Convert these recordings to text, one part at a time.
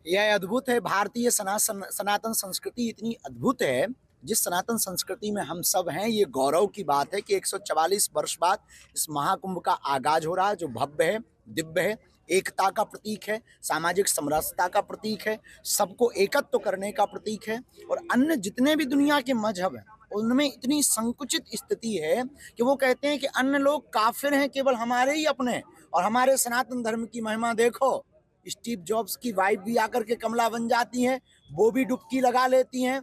यह अद्भुत है। भारतीय सनातन संस्कृति इतनी अद्भुत है। जिस सनातन संस्कृति में हम सब हैं, ये गौरव की बात है कि 144 वर्ष बाद इस महाकुंभ का आगाज हो रहा है, जो भव्य है, दिव्य है, एकता का प्रतीक है, सामाजिक समरसता का प्रतीक है, सबको एकत्व करने का प्रतीक है। और अन्य जितने भी दुनिया के मजहब हैं, उनमें इतनी संकुचित स्थिति है कि वो कहते हैं कि अन्य लोग काफिर हैं, केवल हमारे ही अपने हैं। और हमारे सनातन धर्म की महिमा देखो, स्टीव जॉब्स की वाइफ भी आकर के कमला बन जाती हैं, वो भी डुबकी लगा लेती हैं,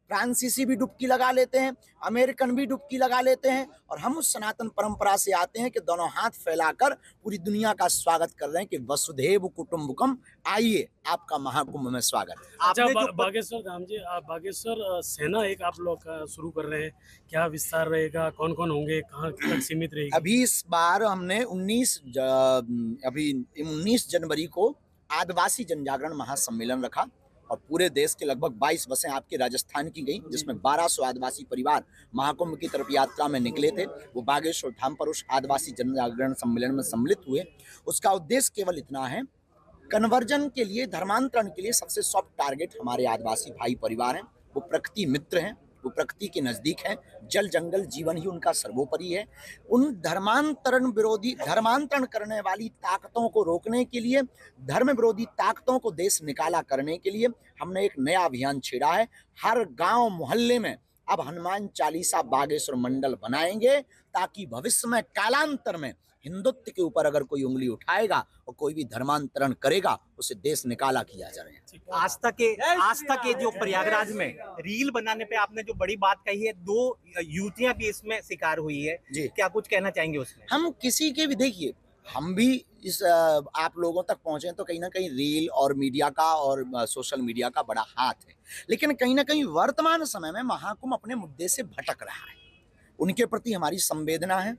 फ्रांसीसी भी डुबकी लगा लेते हैं, अमेरिकन भी डुबकी लगा लेते हैं। और हम उस सनातन परंपरा से आते हैं कि दोनों हाथ फैलाकर पूरी दुनिया का स्वागत कर रहे हैं कि वसुधैव कुटुंबकम, आइए आपका महाकुंभ में स्वागत। अच्छा, आपने जो बागेश्वर धाम जी, आप बागेश्वर सेना एक आप लोग का शुरू कर रहे हैं, क्या विस्तार रहेगा, कौन कौन होंगे, कहाँ तक सीमित रहेगी? अभी इस बार हमने 19 जनवरी को आदिवासी जनजागरण महासम्मेलन रखा और पूरे देश के लगभग 22 बसें आपके राजस्थान की गई, जिसमें 1200 आदिवासी परिवार महाकुंभ की तरफ यात्रा में निकले थे। वो बागेश्वर धाम पर उस आदिवासी जनजागरण सम्मेलन में सम्मिलित हुए। उसका उद्देश्य केवल इतना है, कन्वर्जन के लिए, धर्मांतरण के लिए सबसे सॉफ्ट टारगेट हमारे आदिवासी भाई परिवार हैं। वो प्रकृति मित्र हैं, वो प्रकृति के नजदीक हैं, जल जंगल जीवन ही उनका सर्वोपरि है। उन धर्मांतरण करने वाली ताकतों को रोकने के लिए, धर्म विरोधी ताकतों को देश निकाला करने के लिए हमने एक नया अभियान छेड़ा है। हर गांव मोहल्ले में अब हनुमान चालीसा बागेश्वर मंडल बनाएंगे, ताकि भविष्य में, कालांतर में, हिंदुत्व के ऊपर अगर कोई उंगली उठाएगा और कोई भी धर्मांतरण करेगा, उसे देश निकाला किया जाएगा। आस्था के जो प्रयागराज में रील बनाने पे आपने जो बड़ी बात कही है, 2 युवतियां भी इसमें शिकार हुई है, क्या कुछ कहना चाहेंगे उसमें? हम किसी के भी, देखिए, हम भी इस आप लोगों तक पहुंचे तो कहीं ना कहीं रील और मीडिया का और सोशल मीडिया का बड़ा हाथ है। लेकिन कहीं ना कहीं वर्तमान समय में महाकुंभ अपने मुद्दे से भटक रहा है। उनके प्रति हमारी संवेदना है,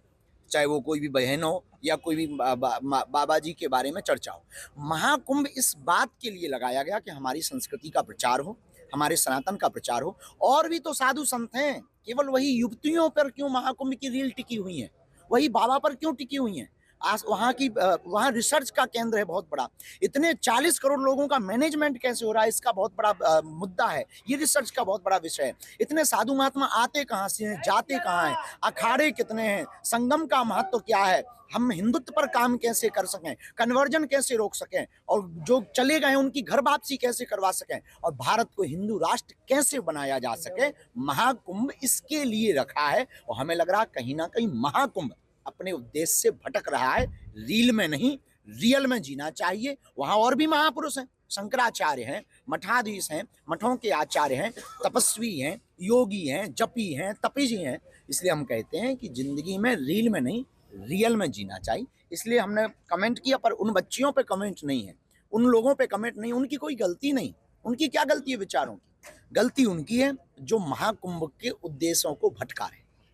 चाहे वो कोई भी बहन हो या कोई भी बाबा जी के बारे में चर्चा हो। महाकुंभ इस बात के लिए लगाया गया कि हमारी संस्कृति का प्रचार हो, हमारे सनातन का प्रचार हो। और भी तो साधु संत हैं, केवल वही युवतियों पर क्यों महाकुंभ की रील टिकी हुई है, वही बाबा पर क्यों टिकी हुई है? वहाँ रिसर्च का केंद्र है बहुत बड़ा। इतने 40 करोड़ लोगों का मैनेजमेंट कैसे हो रहा है, इसका बहुत बड़ा मुद्दा है। ये रिसर्च का बहुत बड़ा विषय है। इतने साधु महात्मा आते कहाँ से हैं, जाते कहाँ हैं, अखाड़े कितने हैं, संगम का महत्व क्या है, हम हिंदुत्व पर काम कैसे कर सकें, कन्वर्जन कैसे रोक सकें, और जो चले गए उनकी घर वापसी कैसे करवा सकें, और भारत को हिंदू राष्ट्र कैसे बनाया जा सके। महाकुंभ इसके लिए रखा है। और हमें लग रहा है कहीं ना कहीं महाकुंभ अपने उद्देश्य से भटक रहा है। रील में नहीं, रियल में जीना चाहिए। वहां और भी महापुरुष हैं, शंकराचार्य हैं, मठाधीश हैं, मठों के आचार्य हैं, तपस्वी हैं, योगी हैं, जपी हैं, तपीजी हैं। इसलिए हम कहते हैं कि जिंदगी में रील में नहीं, रियल में जीना चाहिए। इसलिए हमने कमेंट किया, पर उन बच्चियों पे कमेंट नहीं है, उन लोगों पे कमेंट नहीं। उनकी कोई गलती नहीं। उनकी क्या गलती है? विचारों की गलती उनकी है जो महाकुंभ के उद्देश्यों को भटका रहे हैं।